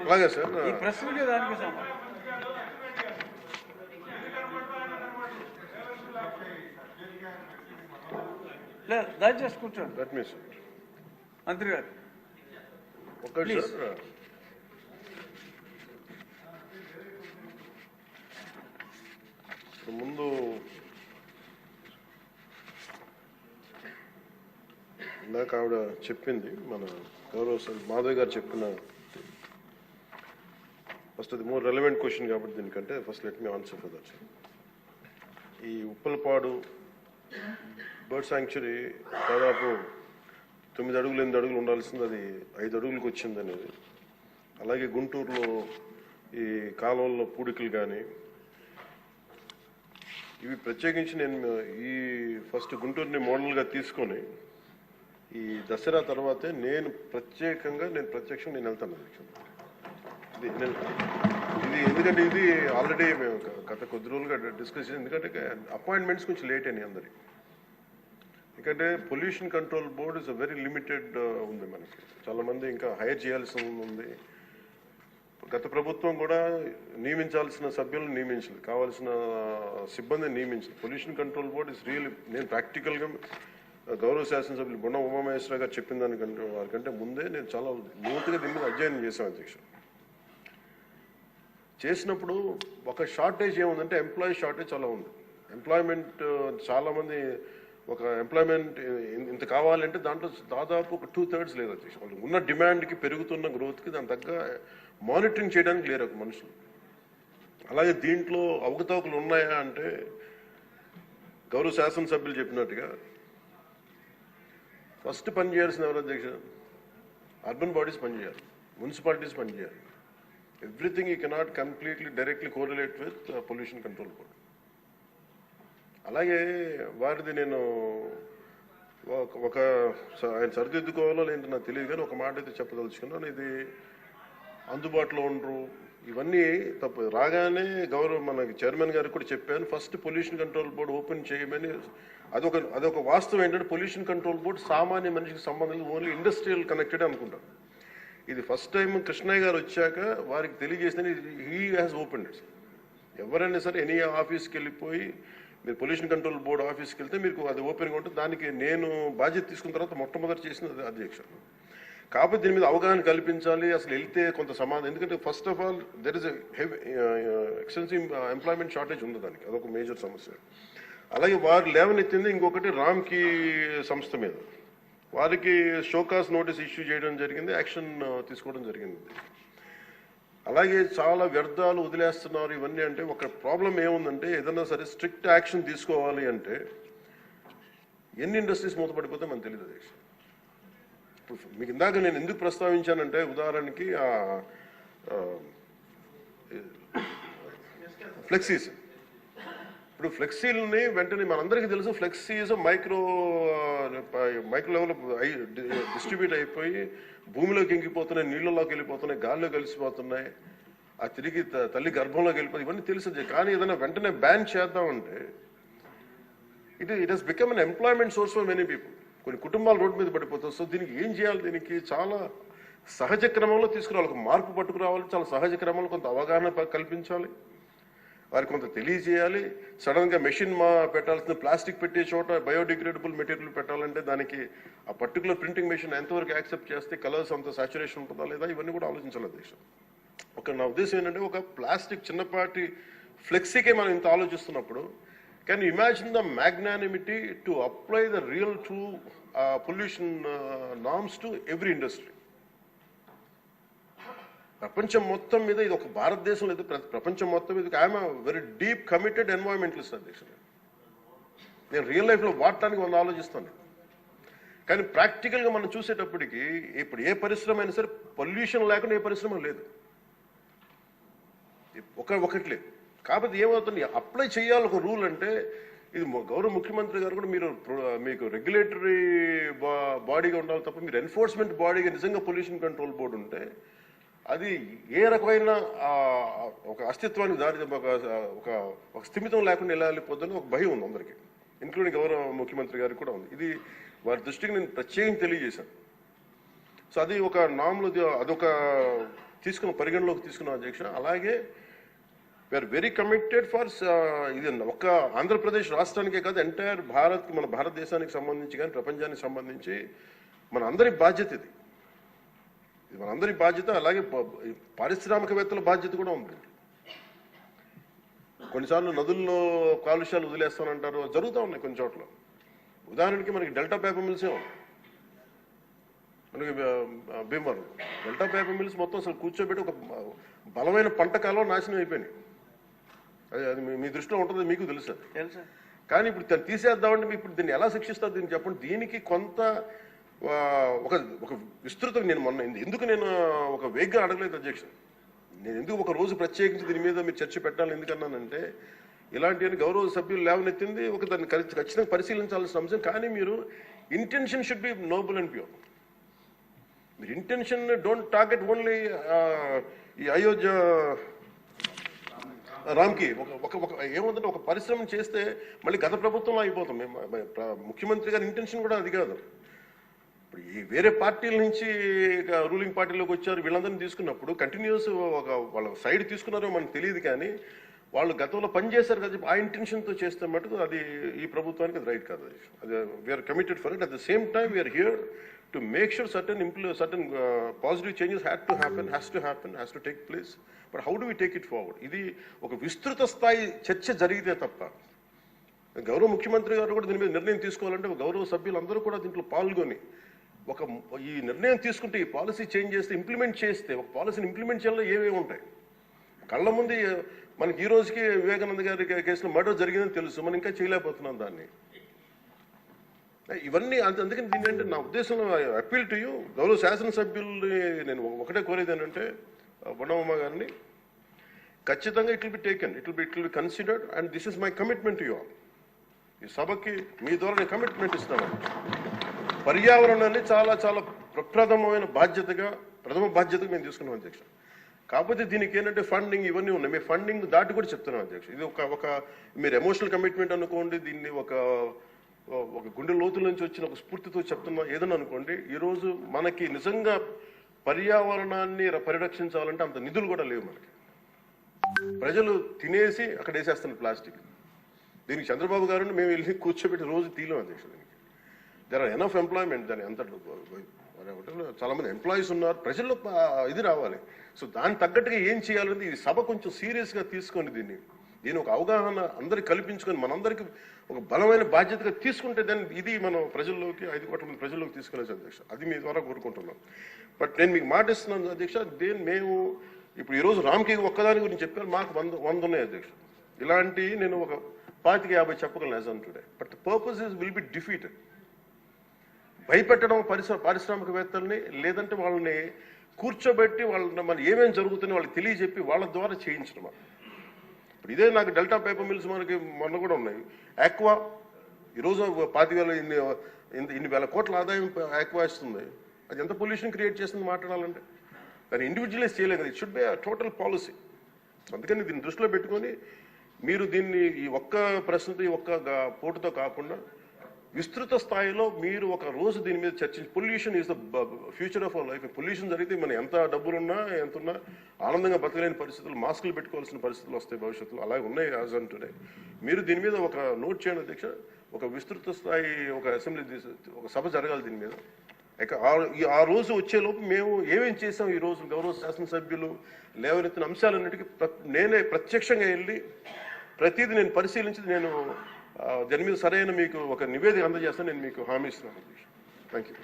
అలాగే సార్ ఈ ప్రశ్నకి దానికి లేదు, దయచేసి కూర్చోండి మంత్రి గారు. ఒకటి సార్, ముందు ఇందాక ఆవిడ చెప్పింది, మన గౌరవ సార్ మాధవ్ గారు చెప్పిన ఫస్ట్ అది మోర్ రెలవెంట్ క్వశ్చన్ కాబట్టి దీనికంటే first let me answer for that sir. ఈ ఉప్పలపాడు బర్డ్ శాంక్చురీ దాదాపు 9 అడుగులు 8 అడుగులు ఉండాల్సింది అది 5 అడుగులకు వచ్చింది అనేది. అలాగే గుంటూరులో ఈ కాలువల్లో పూడికలు కానీ ఇవి ప్రత్యేకించి నేను ఈ ఫస్ట్ గుంటూరుని మోడల్గా తీసుకొని ఈ దసరా తర్వాతే నేను ప్రత్యక్షంగా నేను వెళ్తాను ఇది ఎందుకంటే ఇది ఆల్రెడీ మేము గత కొద్ది రోజులుగా డిస్కస్ చేసి, ఎందుకంటే అపాయింట్మెంట్స్ కొంచెం లేట్ అయినాయి అందరికి. ఎందుకంటే pollution control board is a very limited ఉంది, మనకి చాలా మంది ఇంకా హైర్ చేయాల్సి ఉంది. గత ప్రభుత్వం కూడా నియమించాల్సిన సభ్యులను నియమించలేదు, కావాల్సిన సిబ్బందిని నియమించలేదు. Pollution control board is real. నేను ప్రాక్టికల్గా గౌరవ శాసనసభ్యులు బొండ ఉమామహేశ్వర గారు చెప్పిన దానికంటే వారికంటే ముందే నేను చాలా లోతుగా దీని మీద అధ్యయనం చేశాను అధ్యక్ష. చేసినప్పుడు ఒక షార్టేజ్ ఏముందంటే ఎంప్లాయీ షార్టేజ్ చాలా ఉంది. ఎంప్లాయ్మెంట్ చాలామంది ఒక ఎంప్లాయ్మెంట్ ఇంత కావాలంటే దాంట్లో దాదాపు ఒక 2/3 లేదు అధ్యక్ష. వాళ్ళు ఉన్న డిమాండ్కి పెరుగుతున్న గ్రోత్కి దాని తగ్గ మానిటరింగ్ చేయడానికి లేరు ఒక మనుషులు. అలాగే దీంట్లో అవకతవకలు ఉన్నాయా అంటే గౌరవ శాసనసభ్యులు చెప్పినట్టుగా ఫస్ట్ పని చేయాల్సిన ఎవరు అధ్యక్ష? అర్బన్ బాడీస్ పనిచేయాలి, మున్సిపాలిటీస్ పనిచేయాలి. Everything you cannot completely directly correlate with pollution control board. అలాగే వారిది నేను ఒక ఆయన సరిదిద్దుకోవాలో లేదంటే నాకు తెలియదు, కానీ ఒక మాట అయితే చెప్పదలుచుకున్నాను. ఇది అందుబాటులో ఉండరు, ఇవన్నీ తప్పు. రాగానే గౌరవ మనకి చైర్మన్ గారికి కూడా చెప్పాను, first pollution control board open చేయమని. అదొక వాస్తవం ఏంటంటే పొల్యూషన్ కంట్రోల్ బోర్డు సామాన్య మనిషికి సంబంధం లేదు, ఓన్లీ ఇండస్ట్రియల్ కనెక్టెడ్ అనుకుంటారు. ఇది ఫస్ట్ టైం కృష్ణయ్య గారు వచ్చాక వారికి తెలియజేసిన హీ హ్యాస్ ఓపెన్డ్ ఇట్. ఎవరైనా సరే ఎనీ ఆఫీస్కి వెళ్ళిపోయి మీరు పొల్యూషన్ కంట్రోల్ బోర్డు ఆఫీస్కి వెళ్తే మీకు అది ఓపెన్గా ఉంటుంది. దానికి నేను బాధ్యత తీసుకున్న తర్వాత మొట్టమొదటి చేసిన అధ్యక్ష. కాకపోతే దీని మీద అవగాహన కల్పించాలి, అసలు వెళ్తే కొంత సమాధానం. ఎందుకంటే first of all there is extensive employment shortage ఉంది, దానికి అదొక మేజర్ సమస్య. అలాగే వారు లేవనెత్తింది ఇంకొకటి రామ్కి సంస్థ మీద, వారికి షోకాస్ నోటీస్ ఇష్యూ చేయడం జరిగింది, యాక్షన్ తీసుకోవడం జరిగింది. అలాగే చాలా వ్యర్థాలు వదిలేస్తున్నారు ఇవన్నీ. అంటే ఒక ప్రాబ్లం ఏముందంటే ఏదన్నా సరే స్ట్రిక్ట్ యాక్షన్ తీసుకోవాలి అంటే ఎన్ని ఇండస్ట్రీస్ మూతపడిపోతే మనకు తెలియదు అధ్యక్ష. ఇప్పుడు మీకు ఇందాక నేను ఎందుకు ప్రస్తావించానంటే ఉదాహరణకి ఫ్లెక్సీస్. ఇప్పుడు ఫ్లెక్సీలని వెంటనే మనందరికీ తెలుసు, ఫ్లెక్సీస్ మైక్రో లెవెల్ డిస్ట్రిబ్యూట్ అయిపోయి భూమిలోకి ఇంకిపోతున్నాయి, నీళ్ళలోకి వెళ్ళిపోతున్నాయి, గాల్లో కలిసిపోతున్నాయి, ఆ తిరిగి తల్లి గర్భంలోకి వెళ్ళిపోతుంది, ఇవన్నీ తెలుసు. కానీ ఏదైనా వెంటనే బ్యాన్ చేద్దామంటే it has become an employment source for many people. కొన్ని కుటుంబాలు రోడ్డు మీద పడిపోతాయి. సో దీనికి ఏం చేయాలి? దీనికి చాలా సహజ క్రమంలో తీసుకురావాలి, ఒక మార్పు పట్టుకురావాలి, చాలా సహజ క్రమంలో కొంత అవగాహన కల్పించాలి, వారికి కొంత తెలియజేయాలి. సడన్గా మెషిన్ పెట్టాల్సిన ప్లాస్టిక్ పెట్టే చోట బయోడిగ్రేడబుల్ మెటీరియల్ పెట్టాలంటే దానికి ఆ పర్టికులర్ ప్రింటింగ్ మెషిన్ ఎంతవరకు యాక్సెప్ట్ చేస్తే కలర్స్ అంత సాచురేషన్ ఉంటుందా లేదా, ఇవన్నీ కూడా ఆలోచించాలి అధ్యక్ష. నా ఉద్దేశం ఏంటంటే ఒక ప్లాస్టిక్ చిన్నపాటి ఫ్లెక్సీకే మనం ఇంత ఆలోచిస్తున్నప్పుడు can you imagine the magnanimity to apply the real true pollution norms to every industry. ప్రపంచం మొత్తం మీద ఇది ఒక భారతదేశంలో అయితే ప్రపంచం మొత్తం మీద I'm very deep committed environmentalist అధ్యక్ష. నేను రియల్ లైఫ్లో వాడటానికి ఆలోచిస్తాను. కానీ ప్రాక్టికల్గా మనం చూసేటప్పటికి ఇప్పుడు ఏ పరిశ్రమ అయినా సరే పొల్యూషన్ లేకుండా ఏ పరిశ్రమ లేదు, ఒకటి లేదు. కాకపోతే ఏమవుతుంది, అప్లై చేయాలి ఒక రూల్. అంటే ఇది గౌరవ ముఖ్యమంత్రి గారు కూడా మీకు రెగ్యులేటరీ బాడీగా ఉండాలి తప్ప మీరు ఎన్ఫోర్స్మెంట్ బాడీగా నిజంగా పొల్యూషన్ కంట్రోల్ బోర్డు ఉంటే అది ఏ రకమైన ఒక అస్తిత్వానికి దారి ఒక స్థిమితం లేకుండా ఎలా వెళ్ళిపోతుందని ఒక భయం ఉంది అందరికీ, ఇంక్లూడింగ్ గౌరవ ముఖ్యమంత్రి గారికి కూడా ఉంది. ఇది వారి దృష్టికి నేను ప్రత్యేకంగా తెలియజేశాను. సో అది ఒక నామ్లో అదొక పరిగణలోకి తీసుకున్నాం అధ్యక్ష. అలాగే వీఆర్ వెరీ కమిటెడ్ ఫర్ ఇది ఒక్క ఆంధ్రప్రదేశ్ రాష్ట్రానికే కాదు, ఎంటైర్ మన భారతదేశానికి సంబంధించి కానీ ప్రపంచానికి సంబంధించి మన అందరి బాధ్యత ఇది మనందరి బాధ్యత. అలాగే పారిశ్రామికవేత్తల బాధ్యత కూడా ఉంది. కొన్నిసార్లు నదుల్లో కాలుష్యాలు వదిలేస్తానంటారు, జరుగుతూ ఉన్నాయి కొన్ని చోట్ల. ఉదాహరణకి మనకి డెల్టా పేపర్ మిల్సే ఉంది, మనకి భీమవరం డెల్టా పేపర్ మిల్స్ మొత్తం అసలు కూర్చోబెట్టి ఒక బలమైన పంట కాలం నాశనం అయిపోయినాయి. అది మీ దృష్టిలో ఉంటుంది, మీకు తెలుసు. కానీ ఇప్పుడు తను తీసేద్దామంటే ఇప్పుడు దీన్ని ఎలా శిక్షిస్తారు దీన్ని చెప్పండి. దీనికి కొంత ఒక విస్తృత ఎందుకు నేను ఒక వేగ్గా అడగలేదు అధ్యక్ష. నేను ఎందుకు ఒక రోజు ప్రత్యేకించి దీని మీద మీరు చర్చ పెట్టాలని ఎందుకన్నానంటే, ఇలాంటి గౌరవ సభ్యులు లేవనెత్తింది ఒక దాన్ని ఖచ్చితంగా పరిశీలించాల్సిన అంశం. కానీ మీరు intention should be Nobel and pure. మీరు ఇంటెన్షన్ డోంట్ టార్గెట్ ఓన్లీ ఈ అయోధ్య రామ్కి ఏముందంటే ఒక పరిశ్రమ చేస్తే మళ్ళీ గత ప్రభుత్వంలో అయిపోతాం. ముఖ్యమంత్రి గారి ఇంటెన్షన్ కూడా అది కాదు. ఇప్పుడు ఈ వేరే పార్టీల నుంచి రూలింగ్ పార్టీలోకి వచ్చారు, వీళ్ళందరినీ తీసుకున్నప్పుడు కంటిన్యూస్ వాళ్ళ సైడ్ తీసుకున్నారో మనకు తెలియదు. కానీ వాళ్ళు గతంలో పనిచేశారు కదా, ఆ ఇంటెన్షన్తో చేస్తే మటుకు అది ఈ ప్రభుత్వానికి అది రైట్ కాదు. అది we are committed for it. At the same time we are here to make sure certain positive changes has to take place. But how do we take it forward? ఇది ఒక విస్తృత స్థాయి చర్చ జరిగితే తప్ప, గౌరవ ముఖ్యమంత్రి గారు కూడా దీని మీద నిర్ణయం తీసుకోవాలంటే గౌరవ సభ్యులందరూ కూడా దీంట్లో పాల్గొని ఈ నిర్ణయం తీసుకుంటే, ఈ పాలసీ చేంజ్ చేస్తే, ఇంప్లిమెంట్ చేస్తే, ఒక పాలసీని ఇంప్లిమెంట్ చేయాలో ఏమేమి ఉంటాయి కళ్ళ ముందు. మనకి ఈ రోజుకి వివేకానంద గారి కేసులో మర్డర్ జరిగిందని తెలుసు, మనం ఇంకా చేయలేకపోతున్నాం దాన్ని. ఇవన్నీ అందుకని దీన్ని అంటే నా ఉద్దేశంలో అప్పీల్ టు యూ, గౌరవ శాసనసభ్యుల్ని నేను ఒకటే కోరేది ఏంటంటే, బొండమ్మ గారిని ఖచ్చితంగా it will be taken, it will be considered, and this is my commitment to you all. ఈ సభకి మీ ద్వారా నేను కమిట్మెంట్ ఇస్తాను. పర్యావరణాన్ని చాలా చాలా ప్రథమ బాధ్యతగా మేము తీసుకున్నాం అధ్యక్ష. కాకపోతే దీనికి ఏంటంటే ఫండింగ్ ఇవన్నీ ఉన్నాయి. మేము ఫండింగ్ దాటి కూడా చెప్తున్నాం అధ్యక్ష. ఇది ఒక మీరు ఎమోషనల్ కమిట్మెంట్ అనుకోండి, దీన్ని ఒక గుండె లోతుల నుంచి వచ్చిన ఒక స్ఫూర్తితో చెప్తున్నా ఏదన్నా అనుకోండి. ఈరోజు మనకి నిజంగా పర్యావరణాన్ని పరిరక్షించాలంటే అంత నిధులు కూడా లేవు మనకి. ప్రజలు తినేసి అక్కడ వేసేస్తున్నారు ప్లాస్టిక్. దీనికి చంద్రబాబు గారిని మేము వెళ్ళి కూర్చోబెట్టి రోజు తీయలేం అధ్యక్ష. దీనికి దేర్ ఆర్ ఎనఫ్ ఎంప్లాయ్మెంట్. దాని అంత చాలా మంది ఎంప్లాయీస్ ఉన్నారు, ప్రజల్లో ఇది రావాలి. సో దానికి తగ్గట్టుగా ఏం చేయాలని ఈ సభ కొంచెం సీరియస్గా తీసుకొని దీని ఒక అవగాహన అందరికి కల్పించుకొని మనందరికీ ఒక బలమైన బాధ్యతగా తీసుకుంటే దాన్ని ఇది మనం ప్రజల్లోకి 5 కోట్ల మంది ప్రజల్లోకి తీసుకెళ్ళచ్చు అధ్యక్ష. అది మీ ద్వారా కోరుకుంటున్నాం. బట్ నేను మీకు మాట ఇస్తున్నాను అధ్యక్ష, మేము ఇప్పుడు ఈరోజు రామ్కి ఒక్కదాని గురించి చెప్పారు, మాకు 100 ఉన్నాయి అధ్యక్ష. ఇలాంటి నేను ఒక 25-50 చెప్పగలను as on today. But the purpose will be defeated. భయపెట్టడం పారిశ్రామికవేత్తల్ని, లేదంటే వాళ్ళని కూర్చోబెట్టి వాళ్ళని మన ఏమేమి జరుగుతుందో వాళ్ళకి తెలియజెప్పి వాళ్ళ ద్వారా చేయించడం. ఇప్పుడు ఇదే నాకు డెల్టా పేపర్ మిల్స్ మనకి మొన్న కూడా ఉన్నాయి. ఆక్వా ఈరోజు 25,000 ఇన్ని వేల కోట్ల ఆదాయం ఆక్వా ఇస్తుంది. అది ఎంత పొల్యూషన్ క్రియేట్ చేస్తుంది మాట్లాడాలంటే. దాన్ని ఇండివిజువలైజ్ చేయలేదు కదా, it should be total policy. అందుకని దీన్ని దృష్టిలో పెట్టుకొని మీరు దీన్ని ఈ ఒక్క ప్రశ్నతో ఈ ఒక్క పోటుతో కాకుండా విస్తృత స్థాయిలో మీరు ఒక రోజు దీని మీద చర్చించి, pollution is the future of our life. Pollution జరిగితే మనం ఎంత డబ్బులున్నా ఎంతున్నా ఆనందంగా బతకలేని పరిస్థితులు, మాస్కులు పెట్టుకోవాల్సిన పరిస్థితులు వస్తాయి భవిష్యత్తులో. అలాగే ఉన్నాయి యాజ్ ఆన్ టుడే. మీరు దీని మీద ఒక నోట్ చేయండి అధ్యక్ష. ఒక విస్తృత స్థాయి ఒక అసెంబ్లీ ఒక సభ జరగాలి దీని మీద. ఆ రోజు వచ్చేలోపు మేము ఏమేం చేసాం, ఈ రోజు గౌరవ శాసనసభ్యులు లేవనెత్తిన అంశాలన్నిటికీ నేనే ప్రత్యక్షంగా వెళ్ళి ప్రతిదీ నేను పరిశీలించి నేను దాని మీద సరైన మీకు ఒక నివేదిక అందజేస్తాను. నేను మీకు హామీ ఇస్తున్నాను. Thank you.